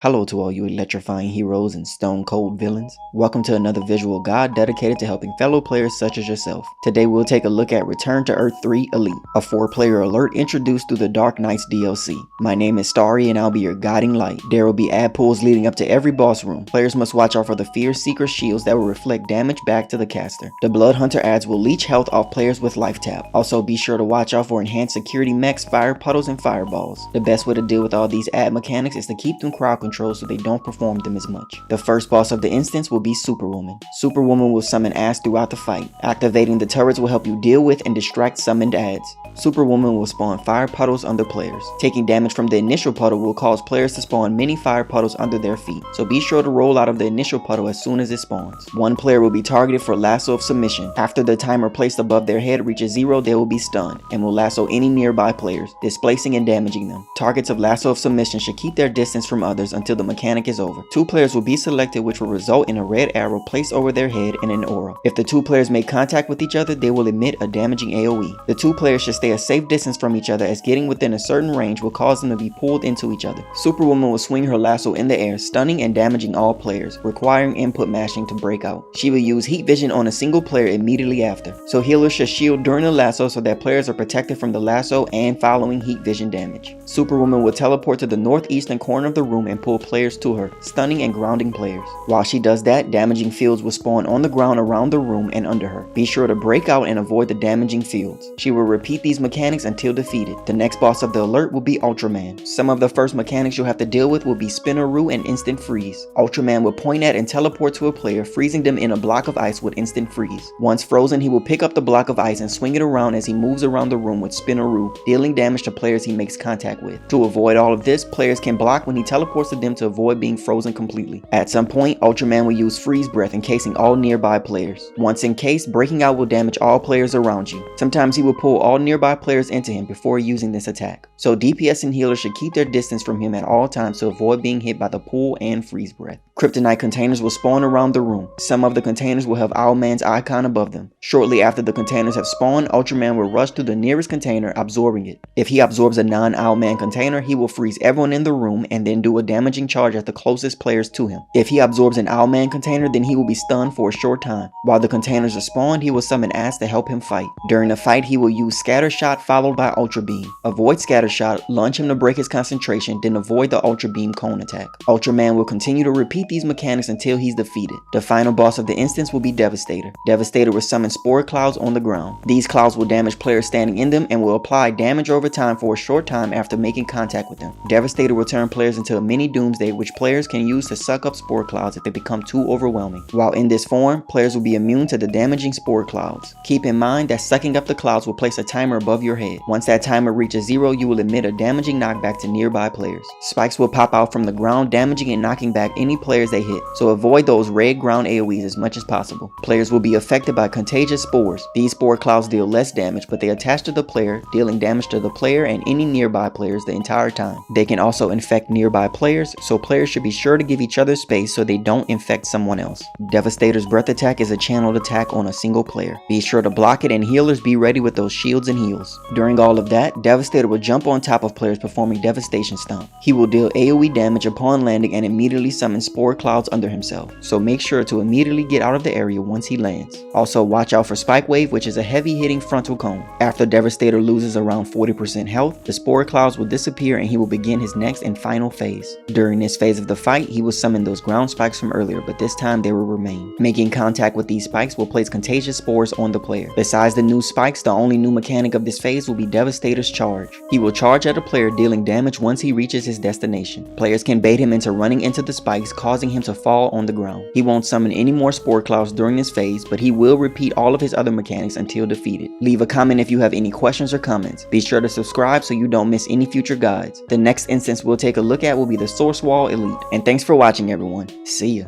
Hello to all you electrifying heroes and stone cold villains. Welcome to another visual guide dedicated to helping fellow players such as yourself. Today we'll take a look at Return to Earth 3 Elite, a 4-player alert introduced through the Dark Knights DLC. My name is Starry and I'll be your guiding light. There will be ad pulls leading up to every boss room. Players must watch out for the Fear Seeker shields that will reflect damage back to the caster. The Blood Hunter ads will leech health off players with life tap. Also be sure to watch out for enhanced security mechs, fire puddles, and fireballs. The best way to deal with all these ad mechanics is to keep them crowd controlled so they don't perform them as much. The first boss of the instance will be Superwoman. Superwoman will summon ads throughout the fight. Activating the turrets will help you deal with and distract summoned ads. Superwoman will spawn fire puddles under players. Taking damage from the initial puddle will cause players to spawn many fire puddles under their feet, so be sure to roll out of the initial puddle as soon as it spawns. One player will be targeted for lasso of submission. After the timer placed above their head reaches 0, they will be stunned and will lasso any nearby players, displacing and damaging them. Targets of lasso of submission should keep their distance from others until the mechanic is over. 2 players will be selected, which will result in a red arrow placed over their head and an aura. If the 2 players make contact with each other, they will emit a damaging AoE. The 2 players should stay a safe distance from each other, as getting within a certain range will cause them to be pulled into each other. Superwoman will swing her lasso in the air, stunning and damaging all players, requiring input mashing to break out. She will use heat vision on a single player immediately after, so healers should shield during the lasso so that players are protected from the lasso and following heat vision damage. Superwoman will teleport to the northeastern corner of the room and pull players to her, stunning and grounding players. While she does that, damaging fields will spawn on the ground around the room and under her. Be sure to break out and avoid the damaging fields. She will repeat these mechanics until defeated. The next boss of the alert will be Ultraman. Some of the first mechanics you'll have to deal with will be Spinneroo and Instant Freeze. Ultraman will point at and teleport to a player, freezing them in a block of ice with Instant Freeze. Once frozen, he will pick up the block of ice and swing it around as he moves around the room with Spinneroo, dealing damage to players he makes contact with. To avoid all of this, players can block when he teleports to them to avoid being frozen completely. At some point, Ultraman will use Freeze Breath, encasing all nearby players. Once encased, breaking out will damage all players around you. Sometimes he will pull all nearby players into him before using this attack, so DPS and healers should keep their distance from him at all times to avoid being hit by the pull and freeze breath. Kryptonite containers will spawn around the room. Some of the containers will have Owlman's icon above them. Shortly after the containers have spawned, Ultraman will rush to the nearest container, absorbing it. If he absorbs a non-Owlman container, he will freeze everyone in the room and then do a damaging charge at the closest players to him. If he absorbs an Owlman container, then he will be stunned for a short time. While the containers are spawned, he will summon ads to help him fight. During the fight, he will use Scatter Shot followed by Ultra Beam. Avoid Scatter Shot, launch him to break his concentration, then avoid the Ultra Beam cone attack. Ultraman will continue to repeat these mechanics until he's defeated. The final boss of the instance will be Devastator. Devastator will summon spore clouds on the ground. These clouds will damage players standing in them and will apply damage over time for a short time after making contact with them. Devastator will turn players into a mini doomsday, which players can use to suck up spore clouds if they become too overwhelming. While in this form, players will be immune to the damaging spore clouds. Keep in mind that sucking up the clouds will place a timer above your head. Once that timer reaches 0, you will emit a damaging knockback to nearby players. Spikes will pop out from the ground, damaging and knocking back any players they hit, so avoid those red ground AoEs as much as possible. Players will be affected by contagious spores. These spore clouds deal less damage, but they attach to the player, dealing damage to the player and any nearby players the entire time. They can also infect nearby players, so players should be sure to give each other space so they don't infect someone else. Devastator's breath attack is a channeled attack on a single player. Be sure to block it and healers be ready with those shields and heals. During all of that, Devastator will jump on top of players performing Devastation Stomp. He will deal AoE damage upon landing and immediately summon spore clouds under himself, so make sure to immediately get out of the area once he lands. Also watch out for Spike Wave, which is a heavy hitting frontal cone. After Devastator loses around 40% health, the spore clouds will disappear and he will begin his next and final phase. During this phase of the fight, he will summon those ground spikes from earlier, but this time they will remain. Making contact with these spikes will place contagious spores on the player. Besides the new spikes, the only new mechanic of this phase will be Devastator's charge. He will charge at a player, dealing damage once he reaches his destination. Players can bait him into running into the spikes, causing him to fall on the ground. He won't summon any more spore clouds during this phase, but he will repeat all of his other mechanics until defeated. Leave a comment if you have any questions or comments. Be sure to subscribe so you don't miss any future guides. The next instance we'll take a look at will be the Source Wall Elite. And thanks for watching, everyone. See ya.